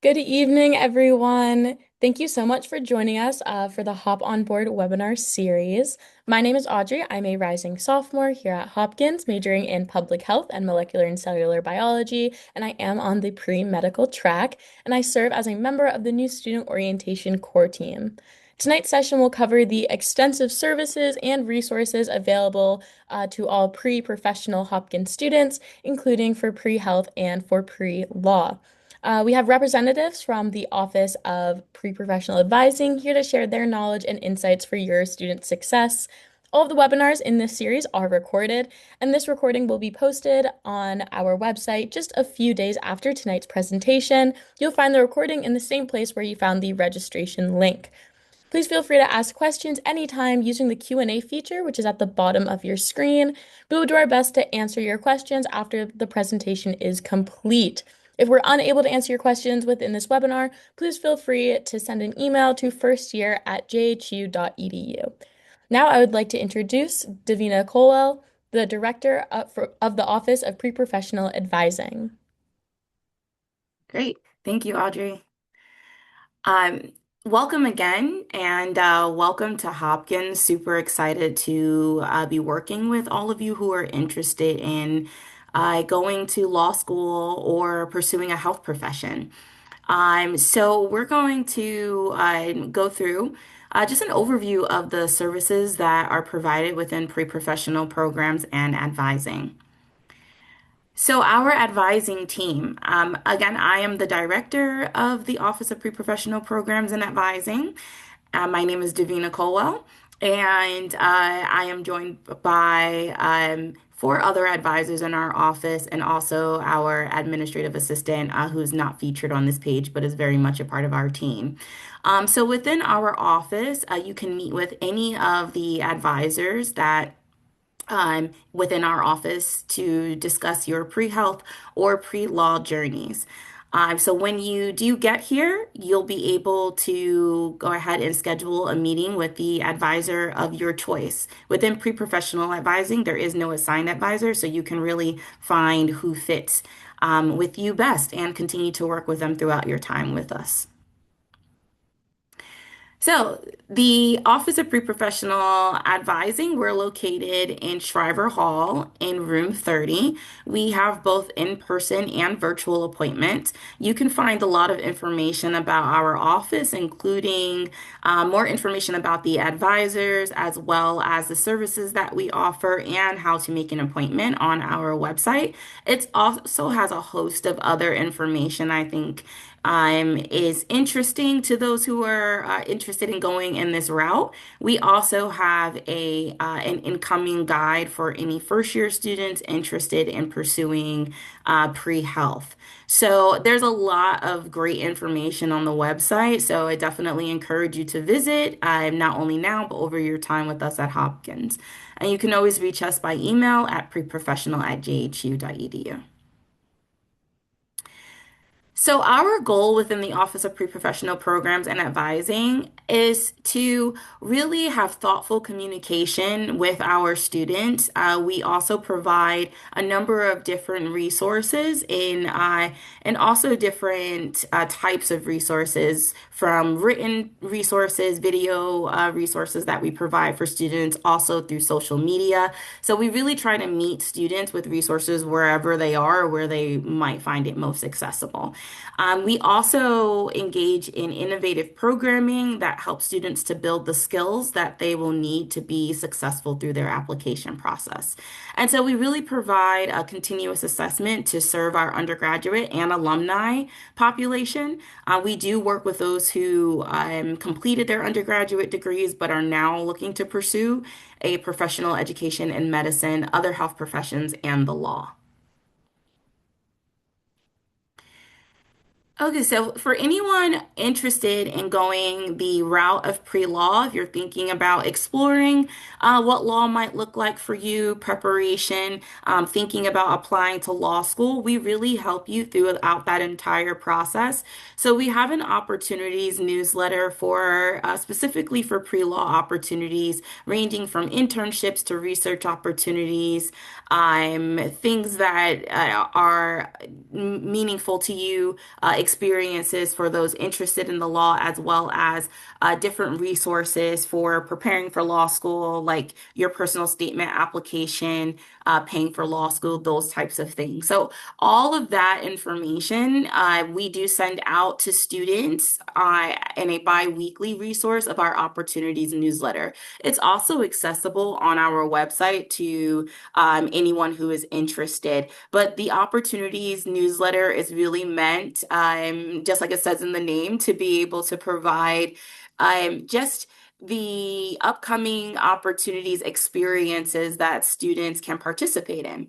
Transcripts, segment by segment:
Good evening, everyone. Thank you so much for joining us for the Hop On Board webinar series. My name is Audrey. I'm a rising sophomore here at Hopkins, majoring in public health and molecular and cellular biology, and I am on the pre-medical track, and I serve as a member of the new student orientation core team. Tonight's session will cover the extensive services and resources available to all pre-professional Hopkins students, including for pre-health and for pre-law. We have representatives from the Office of Pre-Professional Advising here to share their knowledge and insights for your student success. All of the webinars in this series are recorded, and this recording will be posted on our website just a few days after tonight's presentation. You'll find the recording in the same place where you found the registration link. Please feel free to ask questions anytime using the Q&A feature, which is at the bottom of your screen. We will do our best to answer your questions after the presentation is complete. If we're unable to answer your questions within this webinar, please feel free to send an email to firstyear@jhu.edu. Now I would like to introduce Davina Colwell, the Director of the Office of Pre-Professional Advising. Great. Thank you, Audrey. Um, Welcome again, and welcome to Hopkins. Super excited to be working with all of you who are interested in going to law school or pursuing a health profession. So we're going to go through just an overview of the services that are provided within pre-professional programs and advising. So, our advising team, again, I am the director of the Office of Pre-Professional Programs and Advising. My name is Davina Colwell, and I am joined by four other advisors in our office and also our administrative assistant, who's not featured on this page but is very much a part of our team. So, within our office, you can meet with any of the advisors that within our office to discuss your pre-health or pre-law journeys. So when you do get here, you'll be able to go ahead and schedule a meeting with the advisor of your choice. Within pre-professional advising, there is no assigned advisor, so you can really find who fits with you best and continue to work with them throughout your time with us. So, the Office of Pre-Professional Advising, we're located in Shriver Hall in room 30. We have both in-person and virtual appointments. You can find a lot of information about our office, including more information about the advisors, as well as the services that we offer and how to make an appointment on our website. It also has a host of other information, I think is interesting to those who are interested in going in this route. We also have an incoming guide for any first year students interested in pursuing pre-health. So there's a lot of great information on the website. So I definitely encourage you to visit, not only now, but over your time with us at Hopkins. And you can always reach us by email at preprofessional@jhu.edu. So, our goal within the Office of Pre-Professional Programs and Advising is to really have thoughtful communication with our students. We also provide a number of different resources and also different types of resources from written resources, video resources that we provide for students, also through social media. So, we really try to meet students with resources wherever they are or where they might find it most accessible. We also engage in innovative programming that helps students to build the skills that they will need to be successful through their application process. And so we really provide a continuous assessment to serve our undergraduate and alumni population. We do work with those who completed their undergraduate degrees but are now looking to pursue a professional education in medicine, other health professions, and the law. Okay, so for anyone interested in going the route of pre-law, if you're thinking about exploring what law might look like for you, preparation, thinking about applying to law school, we really help you throughout that entire process. So we have an opportunities newsletter for specifically for pre-law opportunities, ranging from internships to research opportunities, things that are meaningful to you, experiences for those interested in the law, as well as different resources for preparing for law school, like your personal statement application, paying for law school, those types of things. So all of that information we do send out to students in a bi-weekly resource of our opportunities newsletter. It's also accessible on our website to anyone who is interested. But the opportunities newsletter is really meant, just like it says in the name, to be able to provide just the upcoming opportunities, experiences that students can participate in.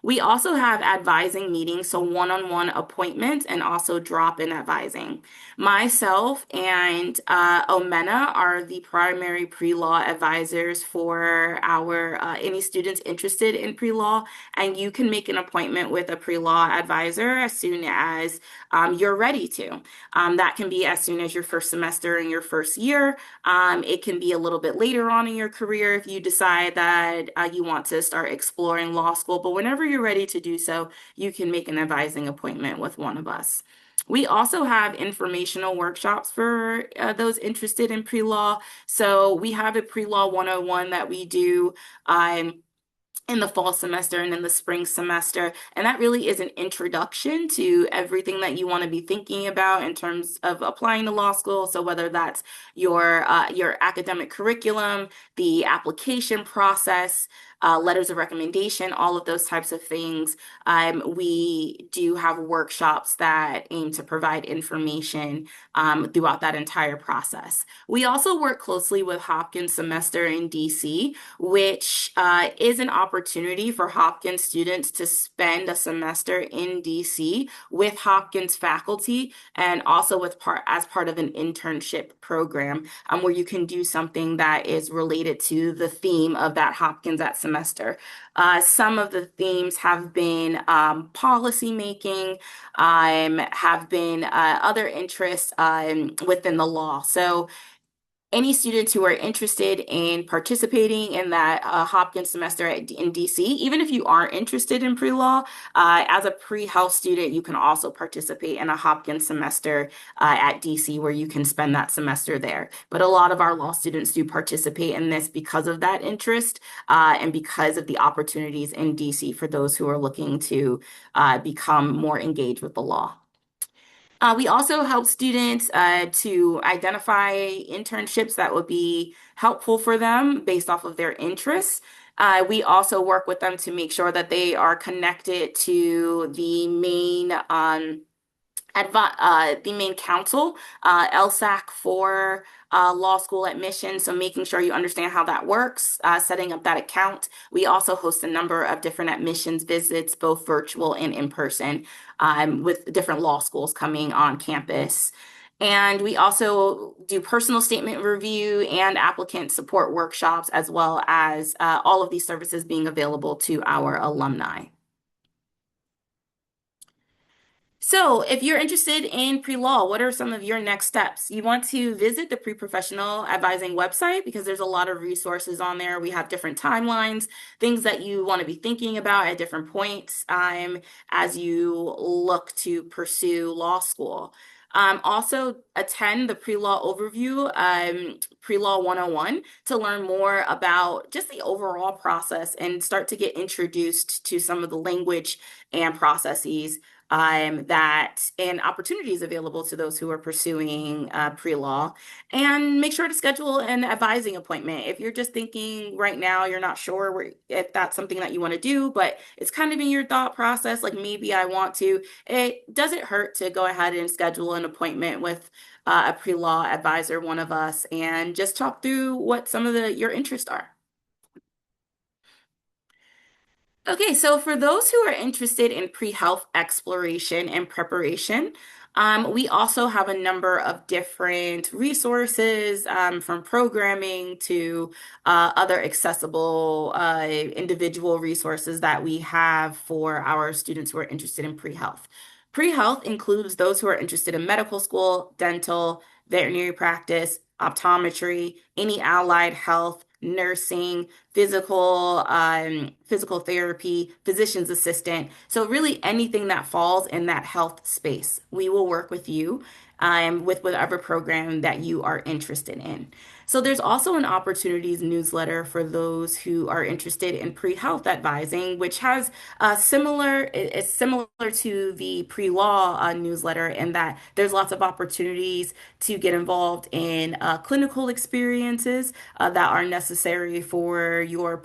We also have advising meetings, so one-on-one appointments and also drop-in advising. Myself and Omena are the primary pre-law advisors for our any students interested in pre-law, and you can make an appointment with a pre-law advisor as soon as you're ready to. That can be as soon as your first semester in your first year. It can be a little bit later on in your career if you decide that you want to start exploring law school, but whenever you're ready to do so, you can make an advising appointment with one of us. We also have informational workshops for those interested in pre-law. So we have a pre-law 101 that we do. In the fall semester and in the spring semester. And that really is an introduction to everything that you want to be thinking about in terms of applying to law school. So whether that's your academic curriculum, the application process, letters of recommendation, all of those types of things. We do have workshops that aim to provide information throughout that entire process. We also work closely with Hopkins Semester in DC, which is an opportunity for Hopkins students to spend a semester in DC with Hopkins faculty and also as part of an internship program where you can do something that is related to the theme of that Hopkins at semester. Some of the themes have been policy making, have been other interests within the law. So any students who are interested in participating in that Hopkins semester in DC, even if you aren't interested in pre-law, as a pre-health student, you can also participate in a Hopkins semester at DC where you can spend that semester there. But a lot of our law students do participate in this because of that interest and because of the opportunities in DC for those who are looking to become more engaged with the law. We also help students to identify internships that would be helpful for them based off of their interests. We also work with them to make sure that they are connected to the main council, LSAC for law school admission. So making sure you understand how that works, setting up that account. We also host a number of different admissions visits, both virtual and in person, with different law schools coming on campus. And we also do personal statement review and applicant support workshops, as well as all of these services being available to our alumni. So, if you're interested in pre-law, what are some of your next steps? You want to visit the pre-professional advising website because there's a lot of resources on there. We have different timelines, things that you want to be thinking about at different points as you look to pursue law school. Also, attend the pre-law overview, pre-law 101, to learn more about just the overall process and start to get introduced to some of the language and processes and opportunities available to those who are pursuing pre-law. And make sure to schedule an advising appointment. If you're just thinking right now, you're not sure if that's something that you want to do, but it's kind of in your thought process, like maybe I want to, it doesn't hurt to go ahead and schedule an appointment with a pre-law advisor, one of us, and just talk through what some of your interests are. Okay, so for those who are interested in pre-health exploration and preparation, we also have a number of different resources from programming to other accessible individual resources that we have for our students who are interested in pre-health. Pre-health includes those who are interested in medical school, dental, veterinary practice, optometry, any allied health, nursing, physical therapy, physician's assistant. So really anything that falls in that health space, we will work with you with whatever program that you are interested in. So there's also an opportunities newsletter for those who are interested in pre-health advising, which has it's similar to the pre-law newsletter in that there's lots of opportunities to get involved in clinical experiences that are necessary for your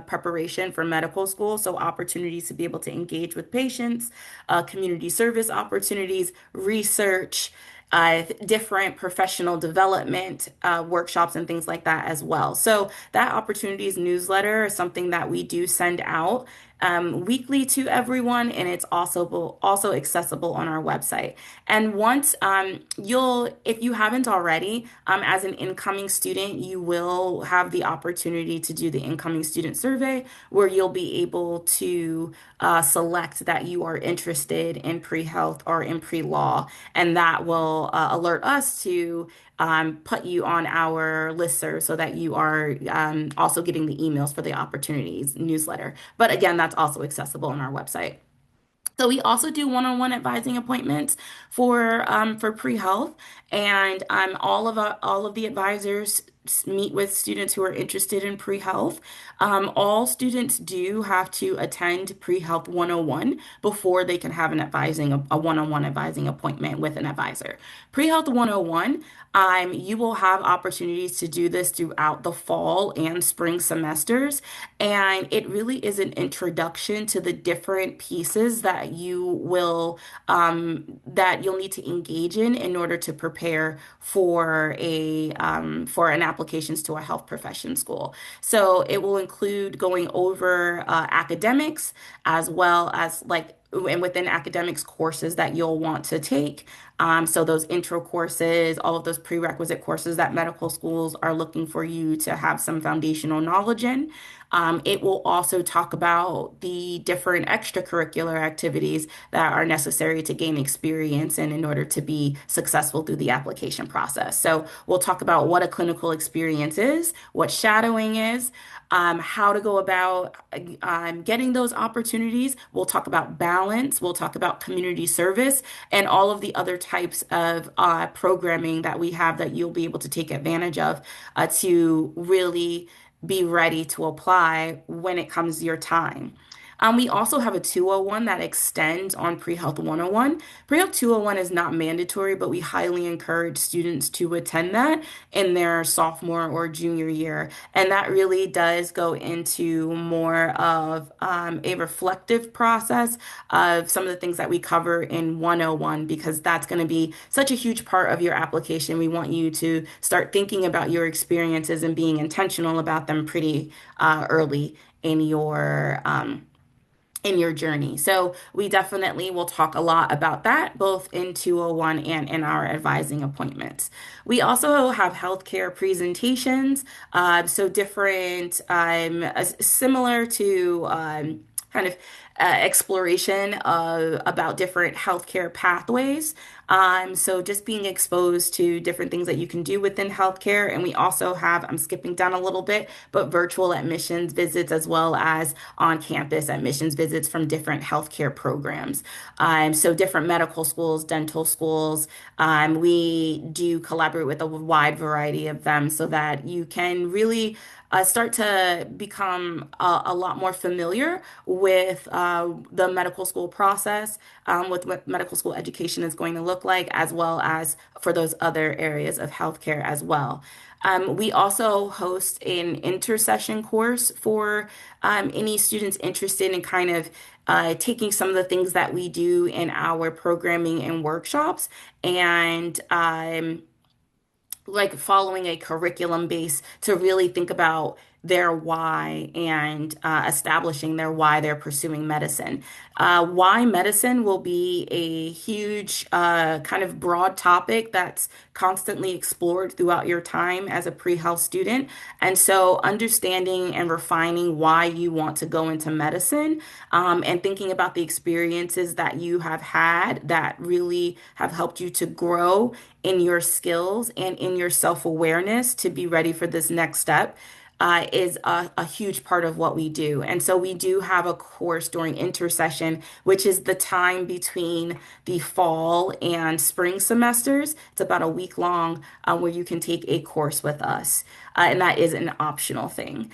preparation for medical school. So opportunities to be able to engage with patients, community service opportunities, research, different professional development workshops and things like that as well. So that opportunities newsletter is something that we do send out weekly to everyone, and it's also accessible on our website. And once if you haven't already, as an incoming student, you will have the opportunity to do the incoming student survey, where you'll be able to select that you are interested in pre-health or in pre-law, and that will alert us to put you on our listserv so that you are also getting the emails for the opportunities newsletter. But again, that's also accessible on our website. So we also do one-on-one advising appointments for pre-health, and all of the advisors meet with students who are interested in pre-health. All students do have to attend pre-health 101 before they can have a one-on-one advising appointment with an advisor. Pre-health 101, you will have opportunities to do this throughout the fall and spring semesters, and it really is an introduction to the different pieces that you'll need to engage in order to prepare for an applications to a health profession school. So it will include going over academics as well as and within academics courses that you'll want to take. So those intro courses, all of those prerequisite courses that medical schools are looking for you to have some foundational knowledge in. It will also talk about the different extracurricular activities that are necessary to gain experience in order to be successful through the application process. So we'll talk about what a clinical experience is, what shadowing is, how to go about getting those opportunities. We'll talk about balance. We'll talk about community service and all of the other types of programming that we have that you'll be able to take advantage of to really be ready to apply when it comes your time. We also have a 201 that extends on Pre-Health 101. Pre-Health 201 is not mandatory, but we highly encourage students to attend that in their sophomore or junior year. And that really does go into more of a reflective process of some of the things that we cover in 101, because that's going to be such a huge part of your application. We want you to start thinking about your experiences and being intentional about them pretty early in your journey. So we definitely will talk a lot about that, both in 201 and in our advising appointments. We also have healthcare presentations, so different, similar to kind of exploration about different healthcare pathways. So just being exposed to different things that you can do within healthcare. And we also have, I'm skipping down a little bit, but virtual admissions visits as well as on-campus admissions visits from different healthcare programs. So different medical schools, dental schools. We do collaborate with a wide variety of them so that you can really start to become a lot more familiar with the medical school process, with what medical school education is going to look like, as well as for those other areas of healthcare as well. We also host an intercession course for any students interested in kind of taking some of the things that we do in our programming and workshops and like following a curriculum base to really think about their why and establishing their why they're pursuing medicine. Why medicine will be a huge kind of broad topic that's constantly explored throughout your time as a pre-health student. And so understanding and refining why you want to go into medicine and thinking about the experiences that you have had that really have helped you to grow in your skills and in your self-awareness to be ready for this next step is a huge part of what we do. And so we do have a course during intersession, which is the time between the fall and spring semesters. It's about a week long where you can take a course with us. And that is an optional thing.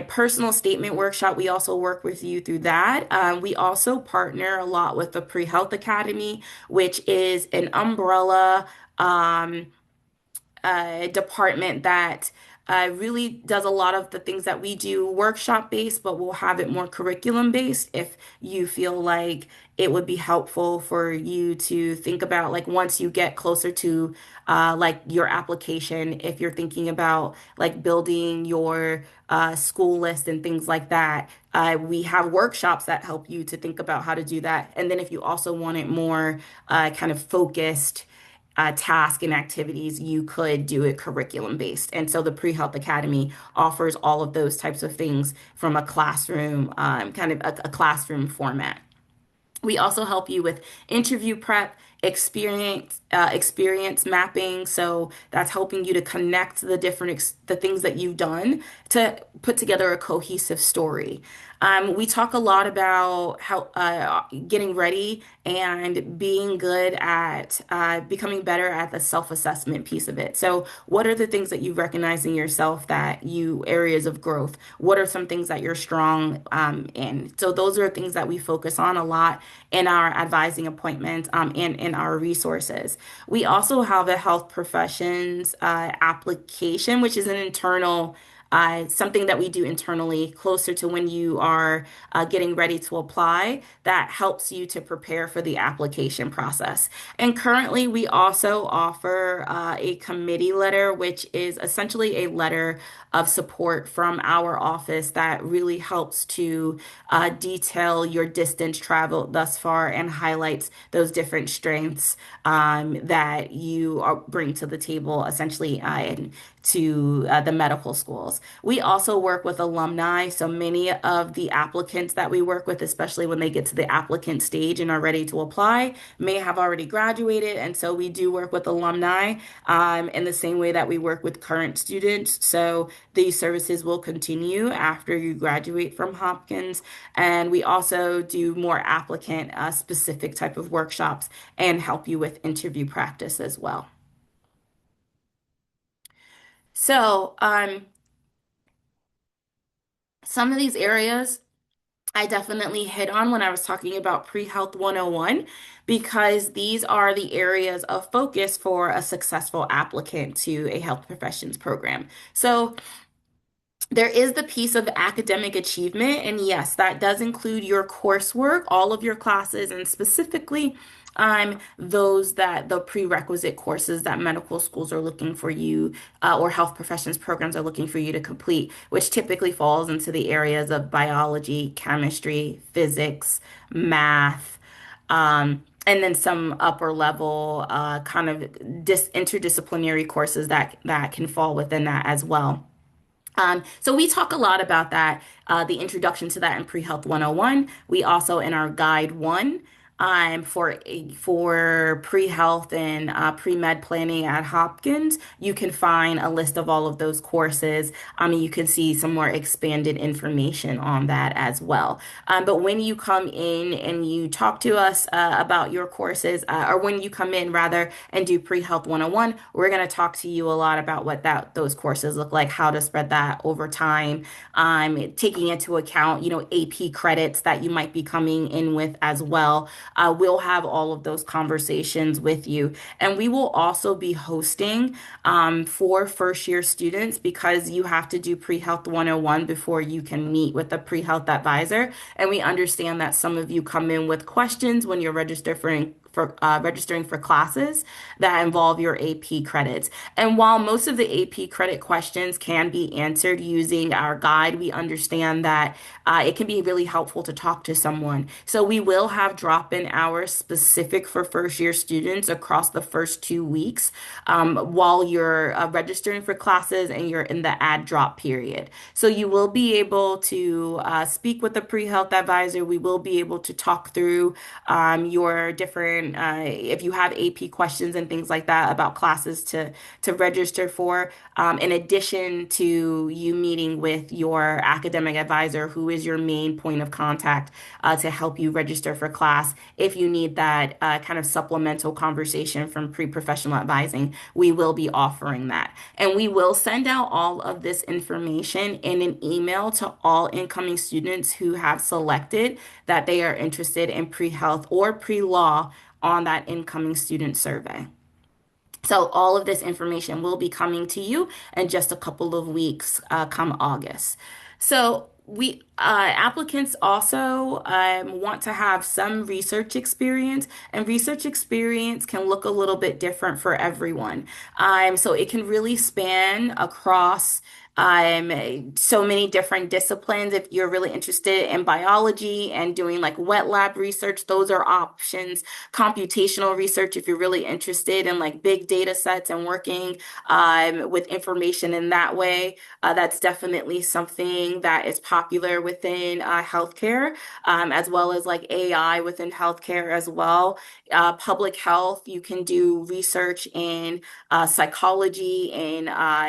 Personal statement workshop, we also work with you through that. We also partner a lot with the Pre-Health Academy, which is an umbrella. Department that really does a lot of the things that we do workshop based, but we'll have it more curriculum based if you feel like it would be helpful for you to think about like once you get closer to like your application, if you're thinking about like building your school list and things like that. We have workshops that help you to think about how to do that. And then if you also want it more kind of focused task and activities, you could do it curriculum based. And so the Pre-Health Academy offers all of those types of things from a classroom, kind of a classroom format. We also help you with interview prep, experience mapping. So that's helping you to connect the the things that you've done to put together a cohesive story. We talk a lot about how getting ready and being good at becoming better at the self-assessment piece of it. So, what are the things that you recognize in yourself that you areas of growth? What are some things that you're strong in? So, those are things that we focus on a lot in our advising appointments and in our resources. We also have a health professions application, which is an internal something that we do internally closer to when you are getting ready to apply that helps you to prepare for the application process. And currently, we also offer a committee letter, which is essentially a letter of support from our office that really helps to detail your distance traveled thus far and highlights those different strengths that you bring to the table, essentially, to the medical schools. We also work with alumni, so many of the applicants that we work with, especially when they get to the applicant stage and are ready to apply, may have already graduated. And so we do work with alumni in the same way that we work with current students. So these services will continue after you graduate from Hopkins. And we also do more applicant specific type of workshops and help you with interview practice as well. So, some of these areas I definitely hit on when I was talking about Pre-Health 101 because these are the areas of focus for a successful applicant to a health professions program. So, there is the piece of academic achievement, and yes, that does include your coursework, all of your classes, and specifically those that the prerequisite courses that medical schools are looking for you or health professions programs are looking for you to complete, which typically falls into the areas of biology, chemistry, physics, math. And then some upper level kind of interdisciplinary courses that can fall within that as well. So we talk a lot about that, the introduction to that in Pre-Health 101. We also in our Guide 1 for pre-health and pre-med planning at Hopkins, you can find a list of all of those courses. You can see some more expanded information on that as well. But when you come in and you talk to us about your courses, or when you come in rather and do Pre-Health 101, we're going to talk to you a lot about what those courses look like, how to spread that over time, taking into account, AP credits that you might be coming in with as well. We'll have all of those conversations with you. And we will also be hosting for first year students because you have to do Pre-Health 101 before you can meet with a pre-health advisor. And we understand that some of you come in with questions when you're registering for classes that involve your AP credits. And while most of the AP credit questions can be answered using our guide, we understand that it can be really helpful to talk to someone. So we will have drop-in hours specific for first year students across the first 2 weeks while you're registering for classes and you're in the add drop period. So you will be able to speak with a pre-health advisor. We will be able to talk through your different different, if you have AP questions and things like that about classes to register for, in addition to you meeting with your academic advisor, who is your main point of contact to help you register for class. If you need that kind of supplemental conversation from pre-professional advising, we will be offering that. And we will send out all of this information in an email to all incoming students who have selected that they are interested in pre-health or pre-law on that incoming student survey. So all of this information will be coming to you in just a couple of weeks, come August. So we applicants also want to have some research experience, and research experience can look a little bit different for everyone. So it can really span across so many different disciplines. If you're really interested in biology and doing like wet lab research, those are options. Computational research, if you're really interested in like big data sets and working with information in that way, that's definitely something that is popular within healthcare, as well as like AI within healthcare as well. Public health, you can do research in psychology and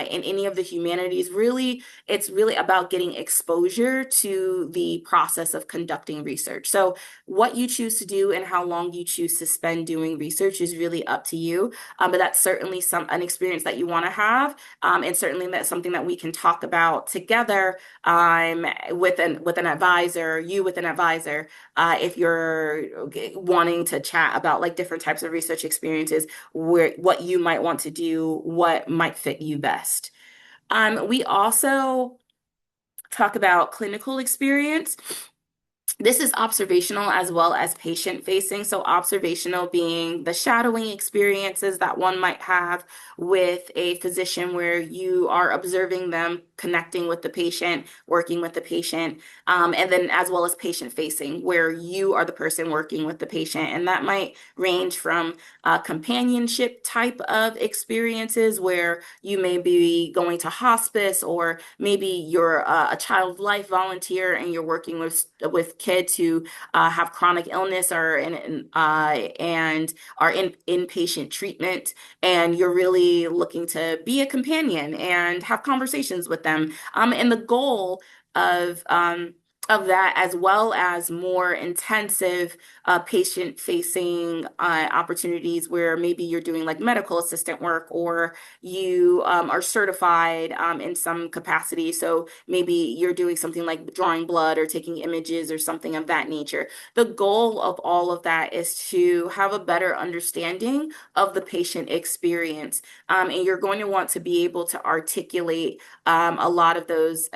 in any of the humanities. Really, it's really about getting exposure to the process of conducting research. So what you choose to do and how long you choose to spend doing research is really up to you. But that's certainly an experience that you want to have, and certainly that's something that we can talk about together with an advisor, you with an advisor, if you're wanting to chat about like different types of research experiences, where what you might want to do, what might fit you best. We also talk about clinical experience. This is observational as well as patient facing. So, observational being the shadowing experiences that one might have with a physician where you are observing them connecting with the patient, working with the patient, and then as well as patient facing, where you are the person working with the patient. And that might range from companionship type of experiences where you may be going to hospice, or maybe you're a child life volunteer and you're working with kids who have chronic illness or and are in inpatient treatment, and you're really looking to be a companion and have conversations with them. And the goal of of that, as well as more intensive patient-facing opportunities where maybe you're doing like medical assistant work, or you are certified in some capacity. So maybe you're doing something like drawing blood or taking images or something of that nature. The goal of all of that is to have a better understanding of the patient experience. And you're going to want to be able to articulate a lot of those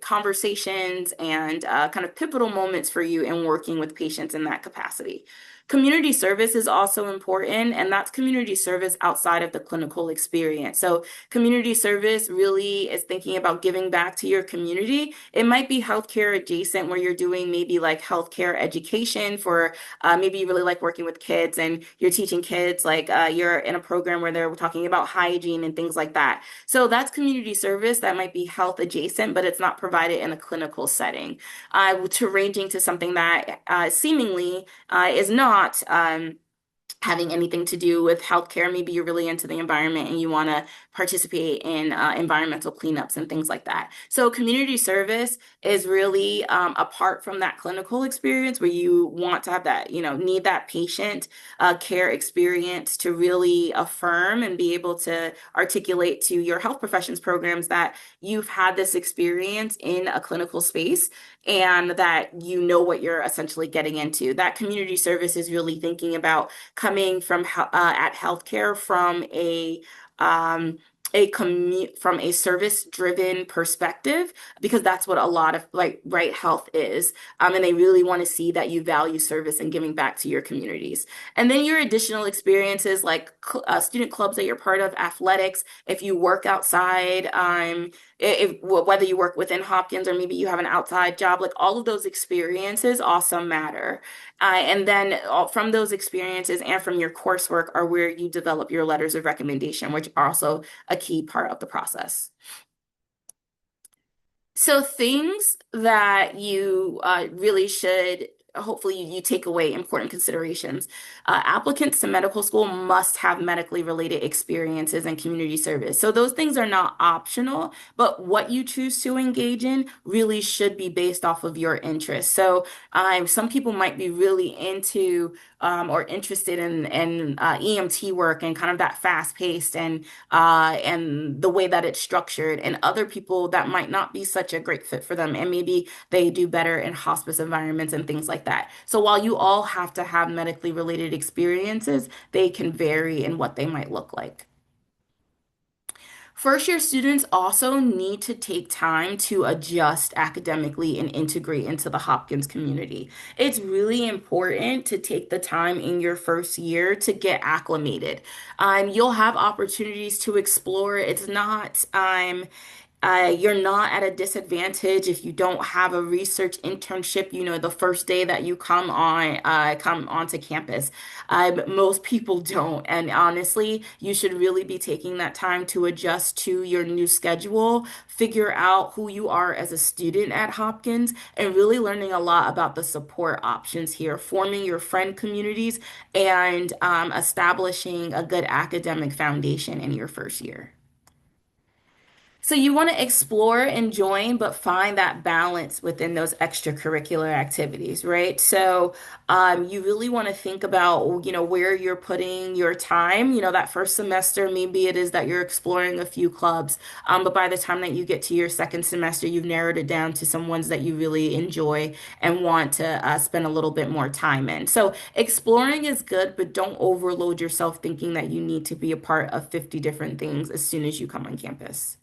conversations and kind of pivotal moments for you in working with patients in that capacity. Community service is also important, and that's community service outside of the clinical experience. So, community service really is thinking about giving back to your community. It might be healthcare adjacent, where you're doing maybe like healthcare education for maybe you really like working with kids and you're teaching kids, like you're in a program where they're talking about hygiene and things like that. So, that's community service that might be health adjacent, but it's not provided in a clinical setting, to ranging to something that seemingly is not having anything to do with healthcare. Maybe you're really into the environment and you want to participate in environmental cleanups and things like that. So community service is really apart from that clinical experience, where you want to have that, need that patient care experience to really affirm and be able to articulate to your health professions programs that you've had this experience in a clinical space and that you know what you're essentially getting into. That community service is really thinking about coming from at healthcare from um, from a service driven perspective, because that's what a lot of like right health is, and they really want to see that you value service and giving back to your communities. And then your additional experiences like student clubs that you're part of, athletics, if you work outside, whether you work within Hopkins or maybe you have an outside job, like all of those experiences also matter. And then from those experiences and from your coursework are where you develop your letters of recommendation, which are also a key part of the process. So things that you really should hopefully you take away important considerations. Applicants to medical school must have medically related experiences and community service. So those things are not optional, but what you choose to engage in really should be based off of your interests. So some people might be really into or interested in EMT work and kind of that fast paced and the way that it's structured, and other people that might not be such a great fit for them, and maybe they do better in hospice environments and things like that. So while you all have to have medically related experiences, they can vary in what they might look like. First year students also need to take time to adjust academically and integrate into the Hopkins community. It's really important to take the time in your first year to get acclimated. You'll have opportunities to explore. You're not at a disadvantage if you don't have a research internship, the first day that you come onto campus. Most people don't. And honestly, you should really be taking that time to adjust to your new schedule, figure out who you are as a student at Hopkins, and really learning a lot about the support options here, forming your friend communities, and establishing a good academic foundation in your first year. So you want to explore and join, but find that balance within those extracurricular activities, right? So you really want to think about, where you're putting your time. That first semester, maybe it is that you're exploring a few clubs, but by the time that you get to your second semester, you've narrowed it down to some ones that you really enjoy and want to spend a little bit more time in. So exploring is good, but don't overload yourself thinking that you need to be a part of 50 different things as soon as you come on campus.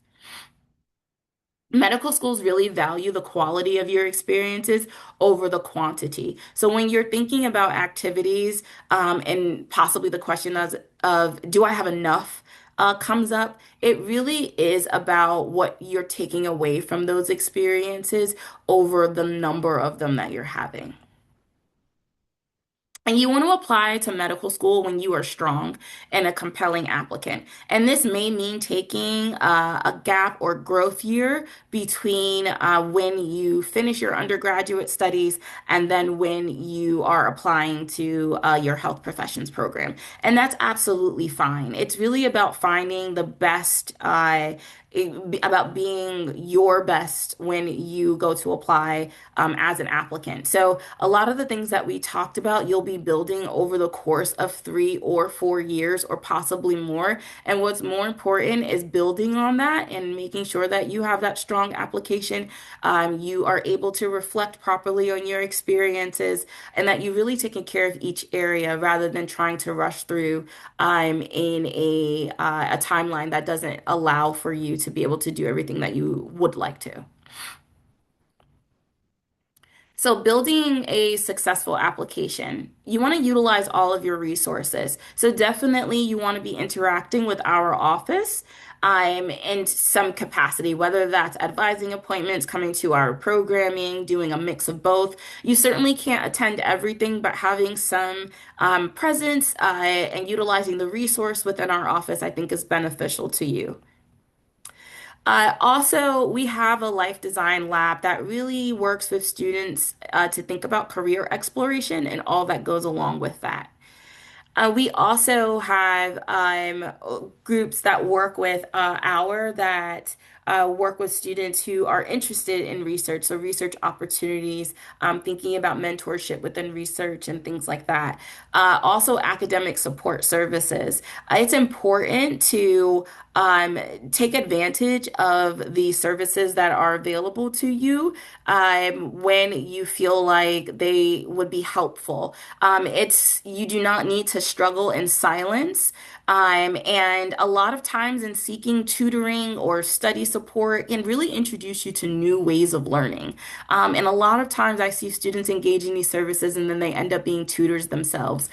Medical schools really value the quality of your experiences over the quantity. So when you're thinking about activities, and possibly the question of do I have enough, comes up, it really is about what you're taking away from those experiences over the number of them that you're having. And you want to apply to medical school when you are strong and a compelling applicant. And this may mean taking a gap or growth year between when you finish your undergraduate studies and then when you are applying to your health professions program. And that's absolutely fine. It's really about finding the best. About being your best when you go to apply as an applicant. So, a lot of the things that we talked about, you'll be building over the course of 3 or 4 years, or possibly more. And what's more important is building on that and making sure that you have that strong application. You are able to reflect properly on your experiences, and that you really taken care of each area rather than trying to rush through in a timeline that doesn't allow for you to be able to do everything that you would like to. So, building a successful application, you want to utilize all of your resources. So, definitely, you want to be interacting with our office in some capacity, whether that's advising appointments, coming to our programming, doing a mix of both. You certainly can't attend everything, but having some presence and utilizing the resource within our office, I think, is beneficial to you. Also, we have a life design lab that really works with students to think about career exploration and all that goes along with that. We also have groups that work with work with students who are interested in research, so research opportunities, thinking about mentorship within research and things like that. Also, academic support services. It's important to um, take advantage of the services that are available to you when you feel like they would be helpful. You do not need to struggle in silence. And a lot of times in seeking tutoring or study support can really introduce you to new ways of learning. And a lot of times I see students engage in these services and then they end up being tutors themselves,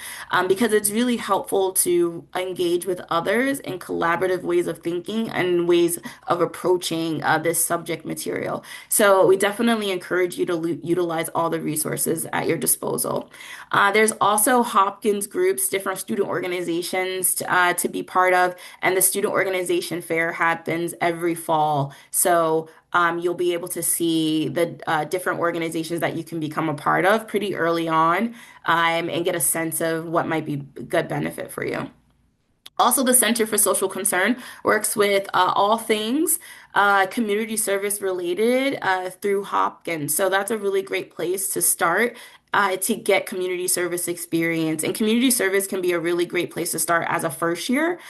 because it's really helpful to engage with others in collaborative ways of thinking and ways of approaching this subject material. So we definitely encourage you to utilize all the resources at your disposal. There's also Hopkins groups, different student organizations to be part of. And the student organization fair happens every fall. So you'll be able to see the different organizations that you can become a part of pretty early on, and get a sense of what might be good benefit for you. Also, the Center for Social Concern works with all things community service related through Hopkins. So that's a really great place to start to get community service experience. And community service can be a really great place to start as a first year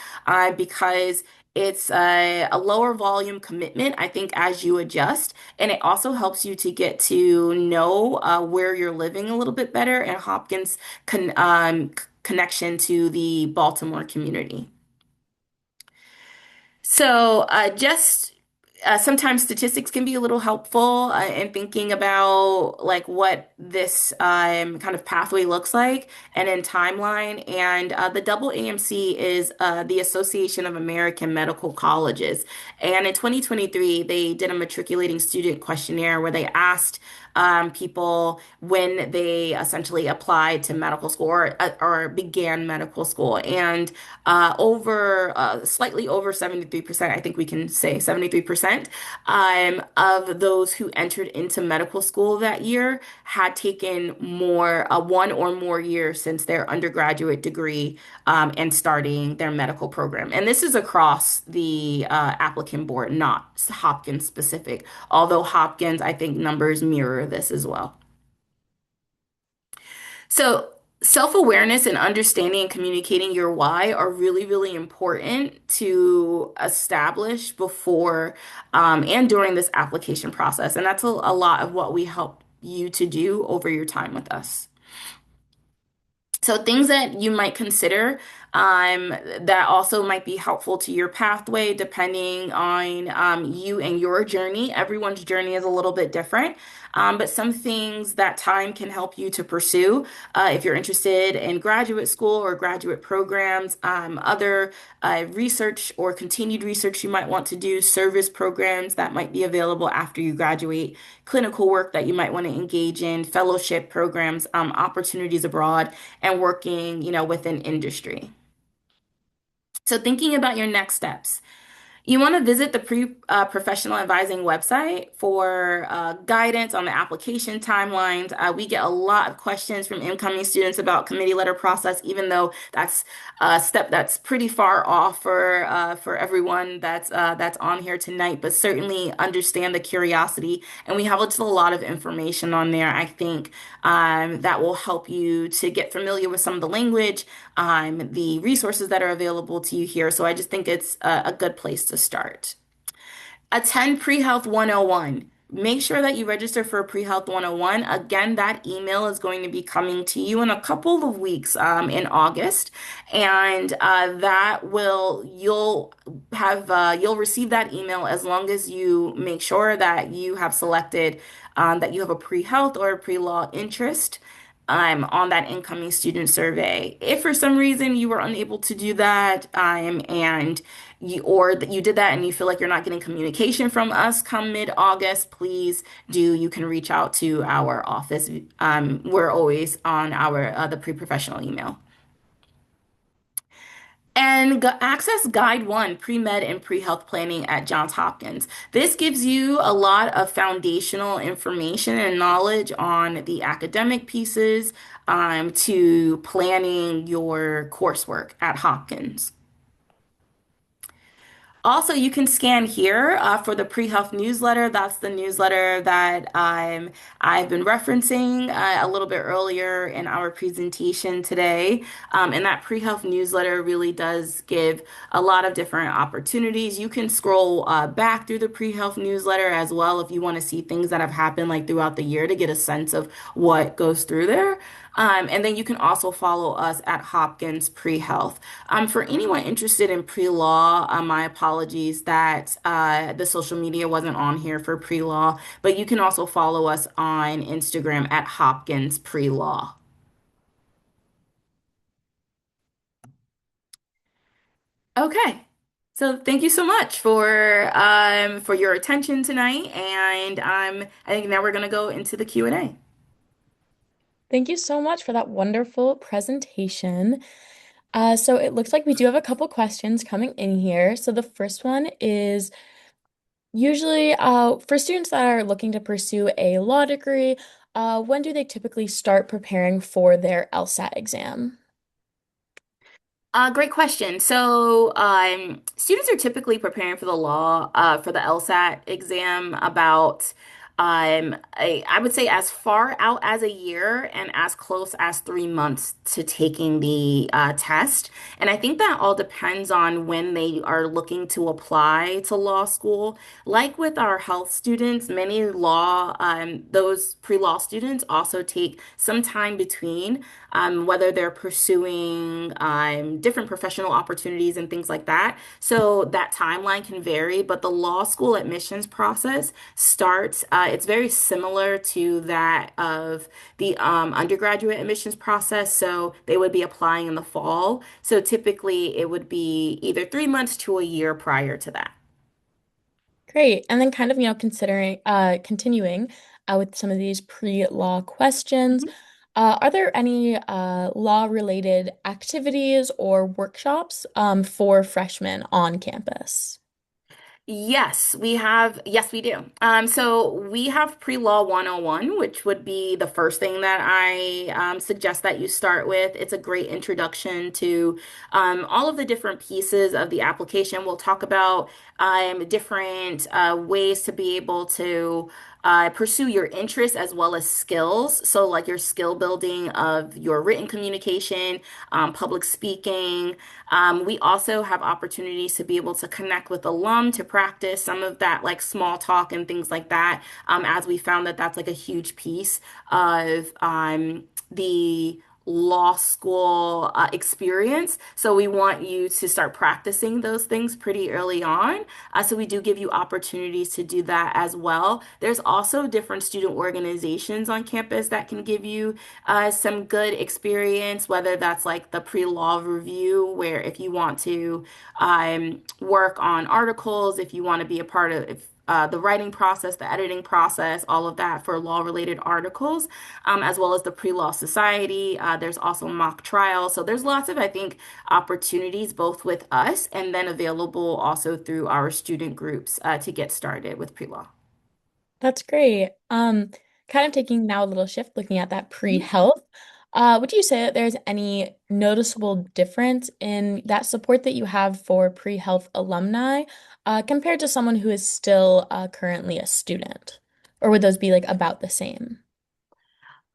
because it's a lower volume commitment, I think, as you adjust. And it also helps you to get to know where you're living a little bit better and Hopkins connection to the Baltimore community. So, just sometimes statistics can be a little helpful in thinking about like what this kind of pathway looks like and in timeline. And the double AMC is the Association of American Medical Colleges. And in 2023, they did a matriculating student questionnaire where they asked people when they essentially applied to medical school or began medical school. And slightly over 73%, I think we can say 73%, of those who entered into medical school that year had taken one or more years since their undergraduate degree, and starting their medical program. And this is across the applicant board, not Hopkins specific, although Hopkins, I think numbers mirror this as well. So, self-awareness and understanding and communicating your why are really, really important to establish before and during this application process. And that's a lot of what we help you to do over your time with us. So things that you might consider that also might be helpful to your pathway, depending on you and your journey. Everyone's journey is a little bit different, but some things that time can help you to pursue if you're interested in graduate school or graduate programs, other research or continued research you might want to do, service programs that might be available after you graduate, clinical work that you might want to engage in, fellowship programs, opportunities abroad, and working, within industry. So thinking about your next steps. You want to visit the professional advising website for guidance on the application timelines. We get a lot of questions from incoming students about committee letter process, even though that's a step that's pretty far off for everyone that's on here tonight. But certainly understand the curiosity, and we have just a lot of information on there. I think that will help you to get familiar with some of the language, the resources that are available to you here. So I just think it's a good place to start. Attend Pre-Health 101. Make sure that you register for Pre-Health 101. Again, that email is going to be coming to you in a couple of weeks in August. And you'll receive that email as long as you make sure that you have selected that you have a pre-health or a pre-law interest on that incoming student survey. If for some reason you were unable to do that, and that you did that and you feel like you're not getting communication from us come mid-August, please do. You can reach out to our office. We're always on the pre-professional email. And access Guide 1, Pre-Med and Pre-Health Planning at Johns Hopkins. This gives you a lot of foundational information and knowledge on the academic pieces to planning your coursework at Hopkins. Also, you can scan here for the pre-health newsletter. That's the newsletter that I've been referencing a little bit earlier in our presentation today. And that pre-health newsletter really does give a lot of different opportunities. You can scroll back through the pre-health newsletter as well if you want to see things that have happened like throughout the year to get a sense of what goes through there. And then you can also follow us at Hopkins Pre-Health. For anyone interested in pre-law, my apologies that the social media wasn't on here for pre-law, but you can also follow us on Instagram at Hopkins Pre-Law. Okay. So thank you so much for your attention tonight, and I think now we're gonna go into the Q&A. Thank you so much for that wonderful presentation. So it looks like we do have a couple questions coming in here. So the first one is usually for students that are looking to pursue a law degree, when do they typically start preparing for their LSAT exam? Great question. So, students are typically preparing for the law, for the LSAT exam about, I would say as far out as a year and as close as 3 months to taking the test. And I think that all depends on when they are looking to apply to law school. Like with our health students, many those pre-law students also take some time between whether they're pursuing different professional opportunities and things like that. So that timeline can vary, but the law school admissions process starts, it's very similar to that of the undergraduate admissions process. So they would be applying in the fall. So typically it would be either 3 months to a year prior to that. Great. And then kind of, considering continuing with some of these pre-law questions, are there any law-related activities or workshops for freshmen on campus? Yes, we do. So we have Pre-Law 101, which would be the first thing that I suggest that you start with. It's a great introduction to all of the different pieces of the application. We'll talk about different ways to be able to pursue your interests as well as skills. So, like your skill building of your written communication, public speaking. We also have opportunities to be able to connect with alum to practice some of that, like small talk and things like that, as we found that that's like a huge piece of the law school experience. So we want you to start practicing those things pretty early on. So we do give you opportunities to do that as well. There's also different student organizations on campus that can give you some good experience, whether that's like the pre-law review, where if you want to work on articles, if you want to be a part of the writing process, the editing process, all of that for law-related articles, as well as the pre-law society. There's also mock trial. So there's lots of, I think, opportunities both with us and then available also through our student groups to get started with pre-law. That's great. Kind of taking now a little shift, looking at that pre-health. Would you say that there's any noticeable difference in that support that you have for pre-health alumni, compared to someone who is still currently a student? Or would those be like about the same?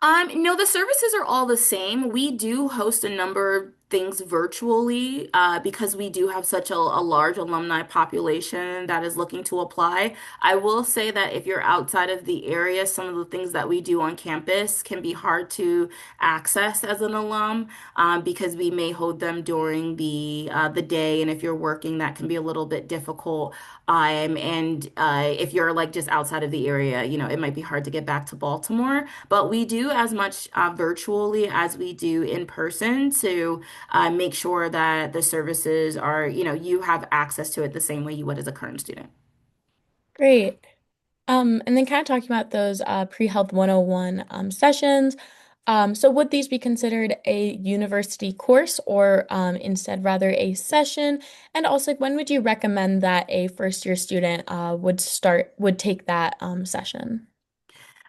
No, the services are all the same. We do host a number of things virtually because we do have such a large alumni population that is looking to apply. I will say that if you're outside of the area, some of the things that we do on campus can be hard to access as an alum because we may hold them during the day, and if you're working, that can be a little bit difficult. And if you're like just outside of the area, it might be hard to get back to Baltimore. But we do as much virtually as we do in person to make sure that the services are, you have access to it the same way you would as a current student. Great. And then kind of talking about those pre-health 101 sessions. So would these be considered a university course or instead rather a session? And also, when would you recommend that a first year student would take that session?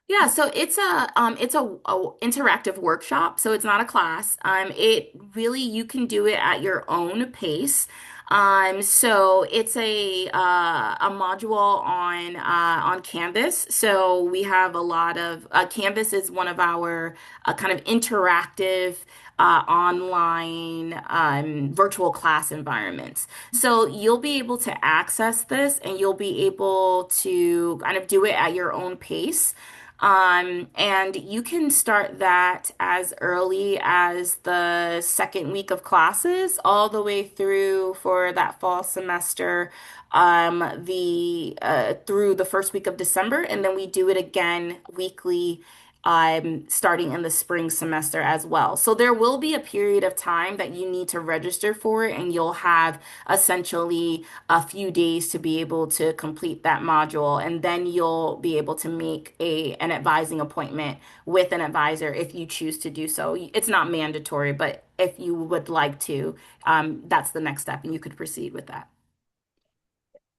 Yeah, so it's a interactive workshop, so it's not a class. It really you can do it at your own pace. So it's a module on Canvas. So we have a lot of Canvas is one of our kind of interactive online virtual class environments. So you'll be able to access this and you'll be able to kind of do it at your own pace. And you can start that as early as the second week of classes, all the way through for that fall semester, the through the first week of December, and then we do it again weekly starting in the spring semester as well. So there will be a period of time that you need to register for it, and you'll have essentially a few days to be able to complete that module, and then you'll be able to make an advising appointment with an advisor if you choose to do so. It's not mandatory, but if you would like to, that's the next step, and you could proceed with that.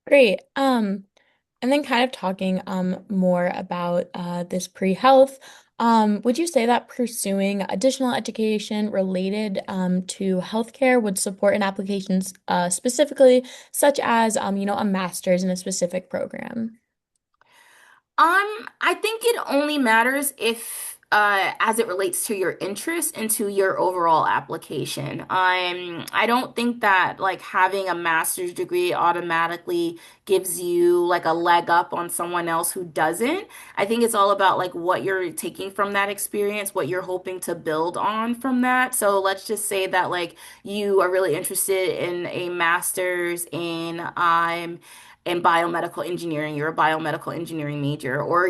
Great. And then kind of talking more about this pre-health, would you say that pursuing additional education related to healthcare would support an applications specifically, such as a master's in a specific program? I think it only matters if, as it relates to your interest and to your overall application. I don't think that like having a master's degree automatically gives you like a leg up on someone else who doesn't. I think it's all about like what you're taking from that experience, what you're hoping to build on from that. So let's just say that like you are really interested in a master's in biomedical engineering, you're a biomedical engineering major, or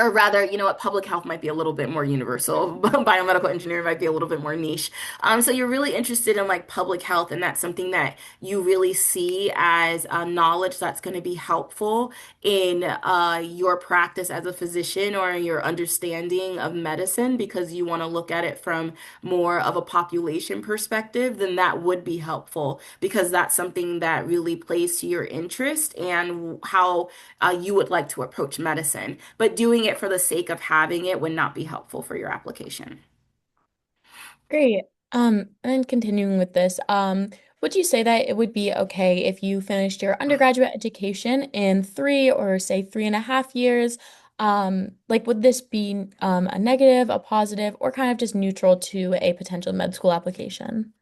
or rather, you know what, public health might be a little bit more universal. Biomedical engineering might be a little bit more niche. So you're really interested in like public health, and that's something that you really see as knowledge that's going to be helpful in your practice as a physician or your understanding of medicine because you want to look at it from more of a population perspective, then that would be helpful because that's something that really plays to your interest and how you would like to approach medicine. But doing it for the sake of having it would not be helpful for your application. Great. And then continuing with this, would you say that it would be okay if you finished your undergraduate education in 3 or say 3.5 years? Like, would this be a negative, a positive, or kind of just neutral to a potential med school application?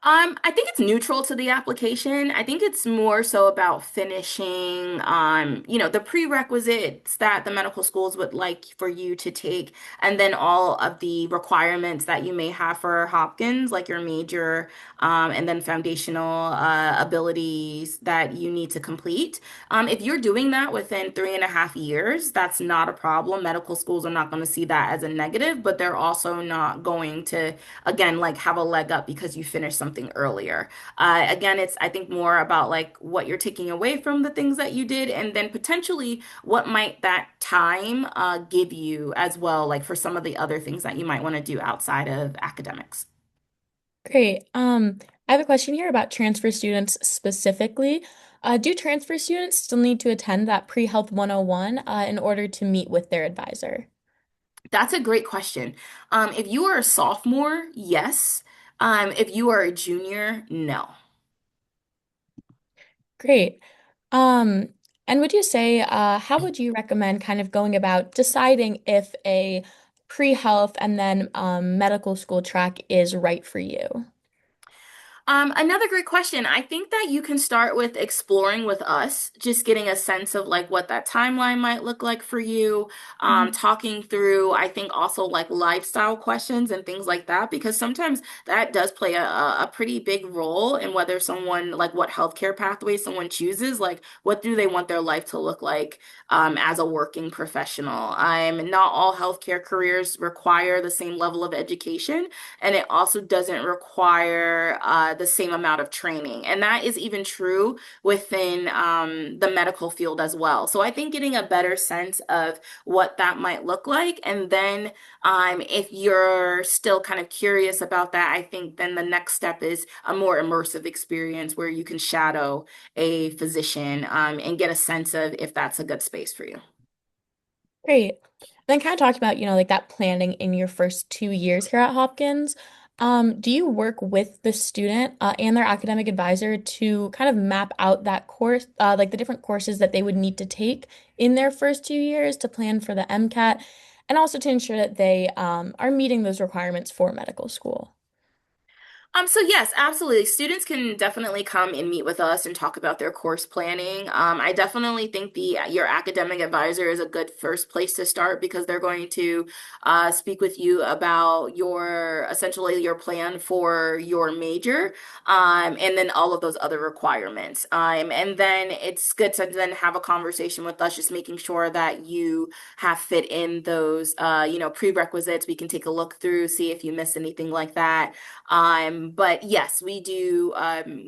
I think it's neutral to the application. I think it's more so about finishing, the prerequisites that the medical schools would like for you to take, and then all of the requirements that you may have for Hopkins, like your major, and then foundational abilities that you need to complete. If you're doing that within 3.5 years, that's not a problem. Medical schools are not going to see that as a negative, but they're also not going to again, like have a leg up because you finished something earlier. Again, it's I think more about like what you're taking away from the things that you did, and then potentially what might that time give you as well, like for some of the other things that you might want to do outside of academics. Great. I have a question here about transfer students specifically. Do transfer students still need to attend that pre-health 101 in order to meet with their advisor? That's a great question. If you are a sophomore, yes. If you are a junior, no. Great. Um, and would you say, how would you recommend kind of going about deciding if a pre-health and then medical school track is right for you? Another great question. I think that you can start with exploring with us, just getting a sense of like what that timeline might look like for you. Mhm. Talking through, I think also like lifestyle questions and things like that, because sometimes that does play a pretty big role in whether someone like what healthcare pathway someone chooses, like what do they want their life to look like as a working professional. Not all healthcare careers require the same level of education and it also doesn't require the same amount of training. And that is even true within the medical field as well. So I think getting a better sense of what that might look like, and then if you're still kind of curious about that, I think then the next step is a more immersive experience where you can shadow a physician and get a sense of if that's a good space for you. Great. Then kind of talked about, like that planning in your first 2 years here at Hopkins. Do you work with the student and their academic advisor to kind of map out that course, like the different courses that they would need to take in their first 2 years to plan for the MCAT, and also to ensure that they are meeting those requirements for medical school? So yes, absolutely. Students can definitely come and meet with us and talk about their course planning. I definitely think the your academic advisor is a good first place to start because they're going to speak with you about your essentially your plan for your major, and then all of those other requirements. And then it's good to then have a conversation with us, just making sure that you have fit in those prerequisites. We can take a look through, see if you missed anything like that. But yes, we do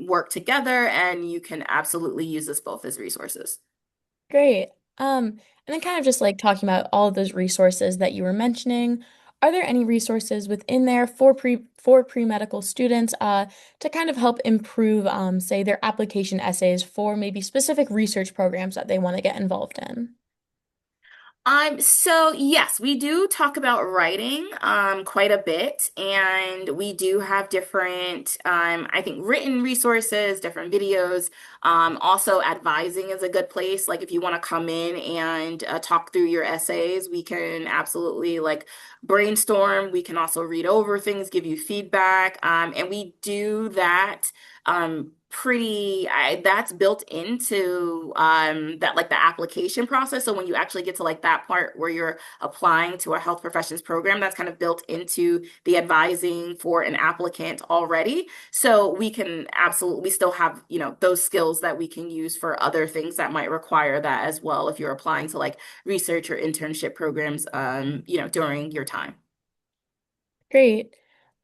work together, and you can absolutely use us both as resources. Great. And then kind of just like talking about all of those resources that you were mentioning, are there any resources within there for pre-medical students to kind of help improve, say, their application essays for maybe specific research programs that they want to get involved in? So yes, we do talk about writing quite a bit, and we do have different I think written resources, different videos. Also advising is a good place. Like if you want to come in and talk through your essays, we can absolutely like brainstorm. We can also read over things, give you feedback. And we do that that's built into that like the application process. So when you actually get to like that part where you're applying to a health professions program, that's kind of built into the advising for an applicant already. So we can absolutely, we still have, those skills that we can use for other things that might require that as well if you're applying to like research or internship programs during your time. Great.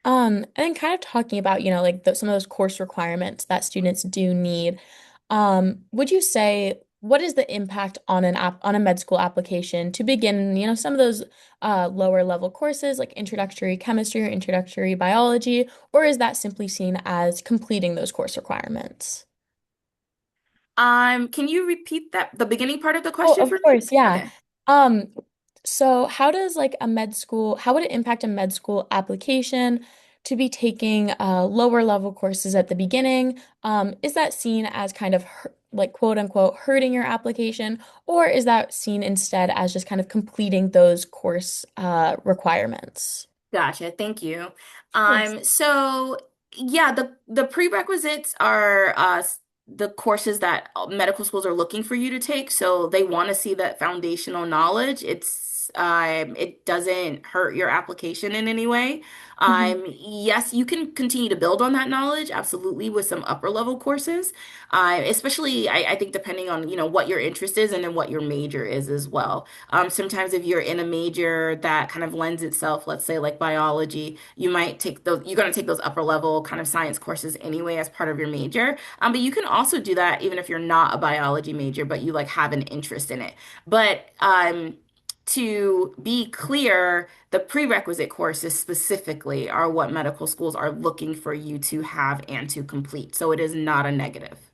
And then kind of talking about, like some of those course requirements that students do need. Would you say what is the impact on on a med school application to begin, some of those lower level courses like introductory chemistry or introductory biology, or is that simply seen as completing those course requirements? Can you repeat the beginning part of the Oh, question of for me? course, yeah. Okay. Um, so how does like how would it impact a med school application to be taking lower level courses at the beginning? Is that seen as kind of like quote unquote hurting your application, or is that seen instead as just kind of completing those course requirements? Gotcha. Thank you. Of course. So yeah, the prerequisites are the courses that medical schools are looking for you to take. So they want to see that foundational knowledge. It doesn't hurt your application in any way. Mhm. Yes, you can continue to build on that knowledge, absolutely, with some upper level courses. Especially I think depending on, what your interest is and then what your major is as well. Sometimes if you're in a major that kind of lends itself, let's say like biology, you're going to take those upper level kind of science courses anyway as part of your major. But you can also do that even if you're not a biology major, but you like have an interest in it. But to be clear, the prerequisite courses specifically are what medical schools are looking for you to have and to complete. So it is not a negative.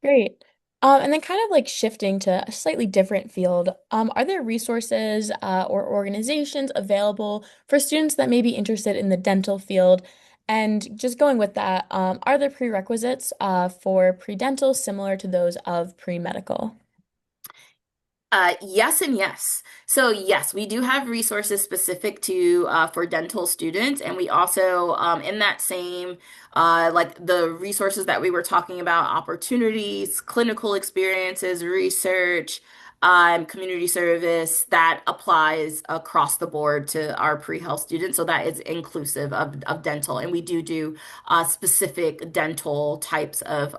Great. And then kind of like shifting to a slightly different field, are there resources or organizations available for students that may be interested in the dental field? And just going with that, are there prerequisites for pre-dental similar to those of pre-medical? Yes and yes. So yes, we do have resources specific to for dental students, and we also in that same like the resources that we were talking about, opportunities, clinical experiences, research, community service that applies across the board to our pre-health students. So that is inclusive of dental, and we do specific dental types of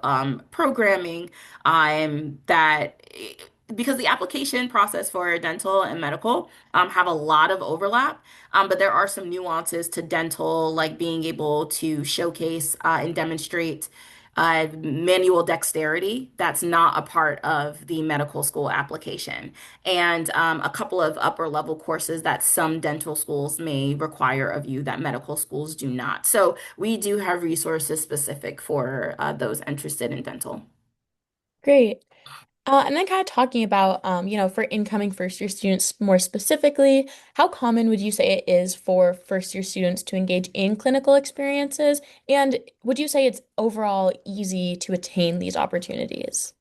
programming that because the application process for dental and medical have a lot of overlap, but there are some nuances to dental, like being able to showcase and demonstrate manual dexterity. That's not a part of the medical school application. And a couple of upper level courses that some dental schools may require of you that medical schools do not. So we do have resources specific for those interested in dental. Great. And then kind of talking about, for incoming first year students more specifically, how common would you say it is for first year students to engage in clinical experiences? And would you say it's overall easy to attain these opportunities?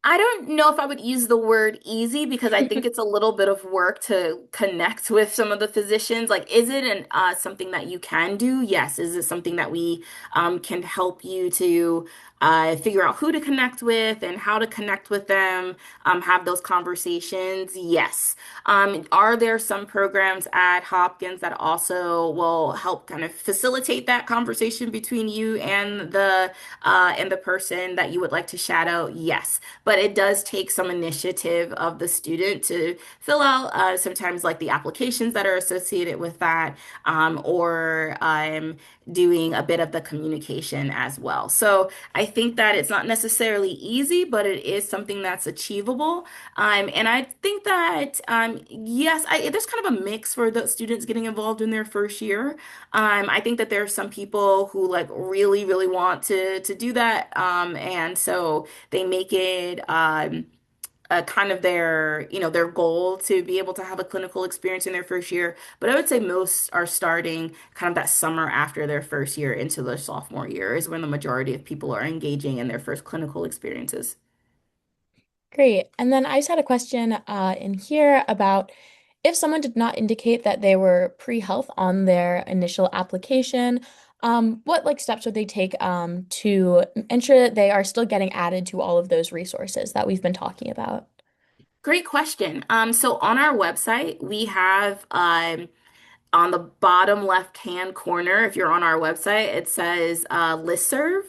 I don't know if I would use the word easy because I think it's a little bit of work to connect with some of the physicians. Like, is it something that you can do? Yes. Is it something that we can help you to figure out who to connect with and how to connect with them, have those conversations? Yes. Are there some programs at Hopkins that also will help kind of facilitate that conversation between you and the person that you would like to shadow? Yes, but it does take some initiative of the student to fill out sometimes like the applications that are associated with that, or doing a bit of the communication as well. So I think that it's not necessarily easy, but it is something that's achievable. And I think that, yes, there's kind of a mix for the students getting involved in their first year. I think that there are some people who like really, really want to do that, and so they make it a kind of their goal to be able to have a clinical experience in their first year. But I would say most are starting kind of that summer after their first year into their sophomore year is when the majority of people are engaging in their first clinical experiences. Great. And then I just had a question in here about if someone did not indicate that they were pre-health on their initial application, what like steps would they take to ensure that they are still getting added to all of those resources that we've been talking about? Great question. So on our website, we have on the bottom left-hand corner, if you're on our website, it says listserv,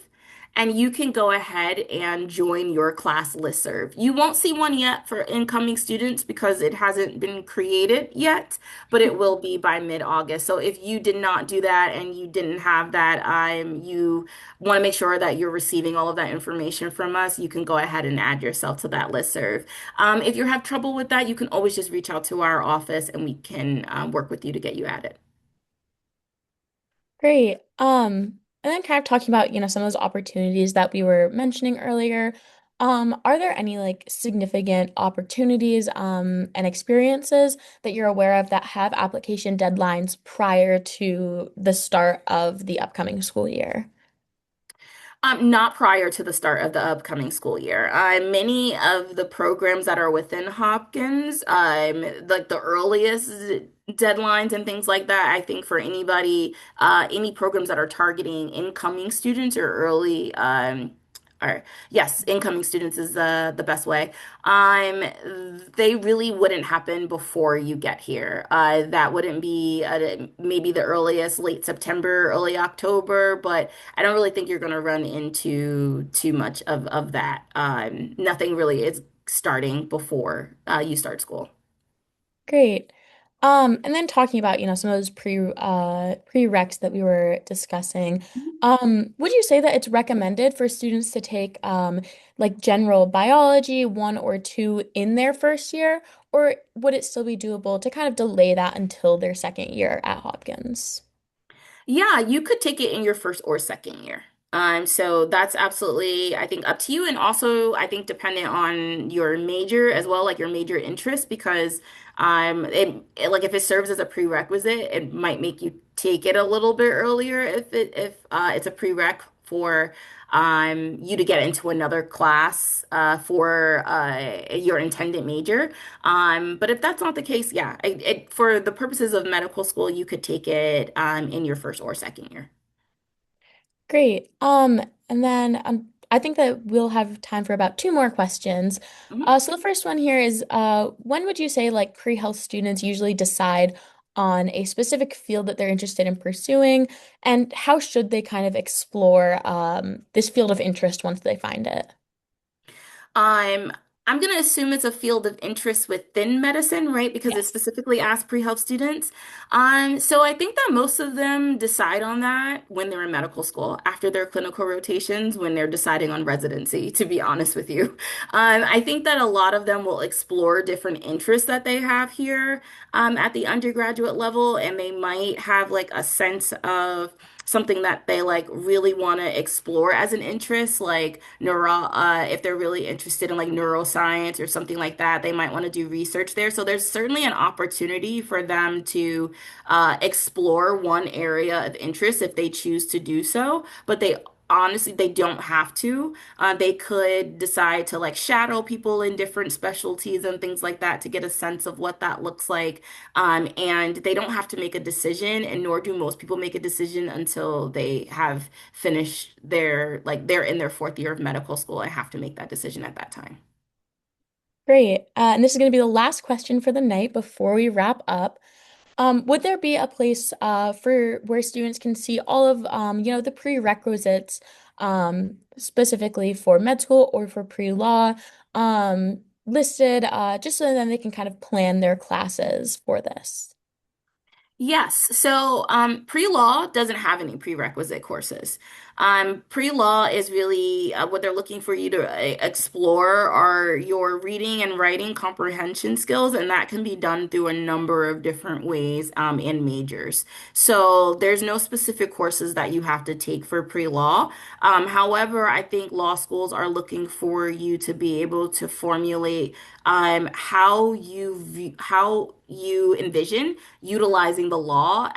and you can go ahead and join your class listserv. You won't see one yet for incoming students because it hasn't been created yet, but it will be by mid-August. So if you did not do that and you didn't have that, you want to make sure that you're receiving all of that information from us, you can go ahead and add yourself to that listserv. If you have trouble with that, you can always just reach out to our office and we can work with you to get you added. Great. And then kind of talking about, some of those opportunities that we were mentioning earlier. Are there any like significant opportunities and experiences that you're aware of that have application deadlines prior to the start of the upcoming school year? Not prior to the start of the upcoming school year. Many of the programs that are within Hopkins, like the earliest deadlines and things like that, I think for anybody, any programs that are targeting incoming students or early, or yes, incoming students is the best way. They really wouldn't happen before you get here. That wouldn't be maybe the earliest, late September, early October, but I don't really think you're going to run into too much of that. Nothing really is starting before you start school. Great. And then talking about, some of those prereqs that we were discussing, would you say that it's recommended for students to take like general biology, one or two in their first year, or would it still be doable to kind of delay that until their second year at Hopkins? Yeah, you could take it in your first or second year. So that's absolutely, I think, up to you. And also, I think dependent on your major as well, like your major interest, because like if it serves as a prerequisite, it might make you take it a little bit earlier if it's a prereq for you to get into another class for your intended major. But if that's not the case, yeah, for the purposes of medical school, you could take it in your first or second year. Great. And then I think that we'll have time for about two more questions. Mhm. So the first one here is, when would you say like pre-health students usually decide on a specific field that they're interested in pursuing, and how should they kind of explore this field of interest once they find it? I'm I'm going to assume it's a field of interest within medicine, right? Because it Yes. specifically asks pre-health students. So I think that most of them decide on that when they're in medical school, after their clinical rotations, when they're deciding on residency, to be honest with you. I think that a lot of them will explore different interests that they have here at the undergraduate level, and they might have like a sense of something that they like really want to explore as an interest, like if they're really interested in like neuroscience or something like that, they might want to do research there. So there's certainly an opportunity for them to explore one area of interest if they choose to do so, but they honestly, they don't have to. They could decide to like shadow people in different specialties and things like that to get a sense of what that looks like. And they don't have to make a decision, and nor do most people make a decision until they have finished like they're in their fourth year of medical school and have to make that decision at that time. Great. And this is going to be the last question for the night before we wrap up. Would there be a place for where students can see all of the prerequisites specifically for med school or for pre-law listed just so then they can kind of plan their classes for this? Yes. So, pre-law doesn't have any prerequisite courses. Pre-law is really what they're looking for you to explore are your reading and writing comprehension skills, and that can be done through a number of different ways, in majors. So, there's no specific courses that you have to take for pre-law. However, I think law schools are looking for you to be able to formulate how you envision utilizing the law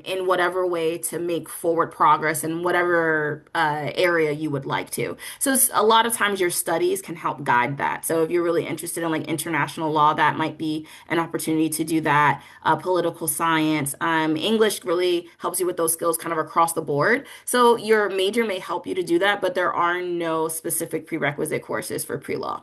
in whatever way to make forward progress in whatever area you would like to. So a lot of times your studies can help guide that. So if you're really interested in like international law, that might be an opportunity to do that. Political science, English really helps you with those skills kind of across the board. So your major may help you to do that, but there are no specific prerequisite courses for pre-law.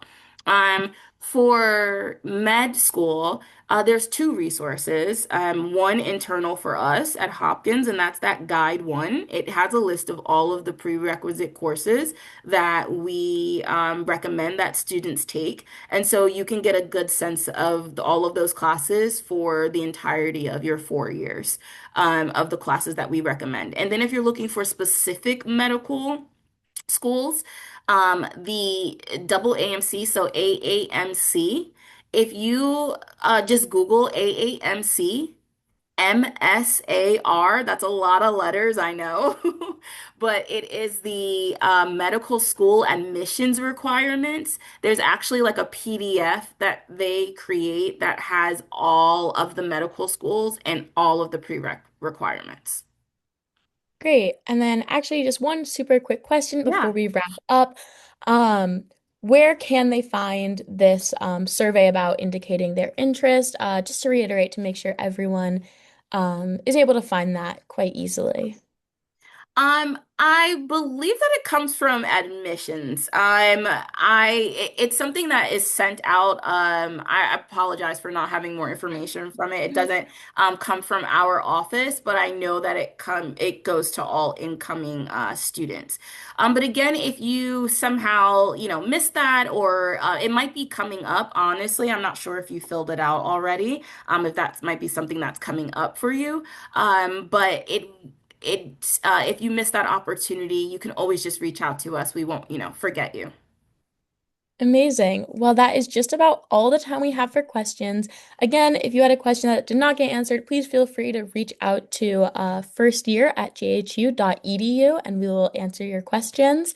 For med school, there's two resources. One internal for us at Hopkins, and that's that guide one. It has a list of all of the prerequisite courses that we recommend that students take. And so you can get a good sense of all of those classes for the entirety of your 4 years of the classes that we recommend. And then if you're looking for specific medical schools, the double AMC, so AAMC. If you just Google AAMC, MSAR, that's a lot of letters, I know, but it is the medical school admissions requirements. There's actually like a PDF that they create that has all of the medical schools and all of the prereq requirements. Great. And then actually just one super quick question before Yeah. we wrap up. Um, where can they find this survey about indicating their interest? Just to reiterate to make sure everyone is able to find that quite easily. I believe that it comes from admissions. It's something that is sent out. I apologize for not having more information from it. It doesn't come from our office, but I know that it goes to all incoming students. But again, if you somehow, missed that or it might be coming up, honestly, I'm not sure if you filled it out already. If that might be something that's coming up for you. But if you miss that opportunity, you can always just reach out to us. We won't, forget you. Amazing. Well, that is just about all the time we have for questions. Again, if you had a question that did not get answered, please feel free to reach out to firstyear@jhu.edu and we will answer your questions.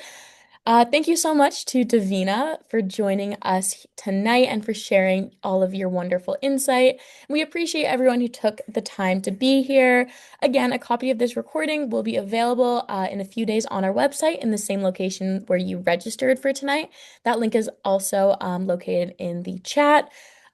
Thank you so much to Davina for joining us tonight and for sharing all of your wonderful insight. We appreciate everyone who took the time to be here. Again, a copy of this recording will be available in a few days on our website in the same location where you registered for tonight. That link is also located in the chat.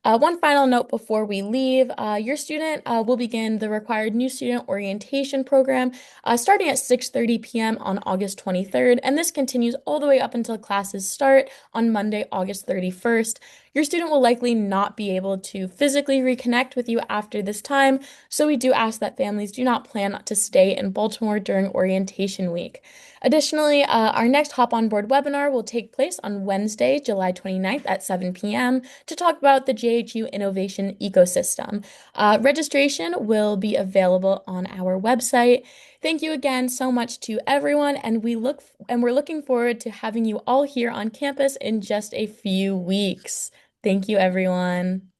One final note before we leave, your student will begin the required new student orientation program starting at 6:30 p.m. on August 23rd, and this continues all the way up until classes start on Monday, August 31st. Your student will likely not be able to physically reconnect with you after this time, so we do ask that families do not plan to stay in Baltimore during orientation week. Additionally, our next Hop On Board webinar will take place on Wednesday, July 29th at 7 p.m. to talk about the JHU Innovation Ecosystem. Registration will be available on our website. Thank you again so much to everyone, and we're looking forward to having you all here on campus in just a few weeks. Thank you, everyone.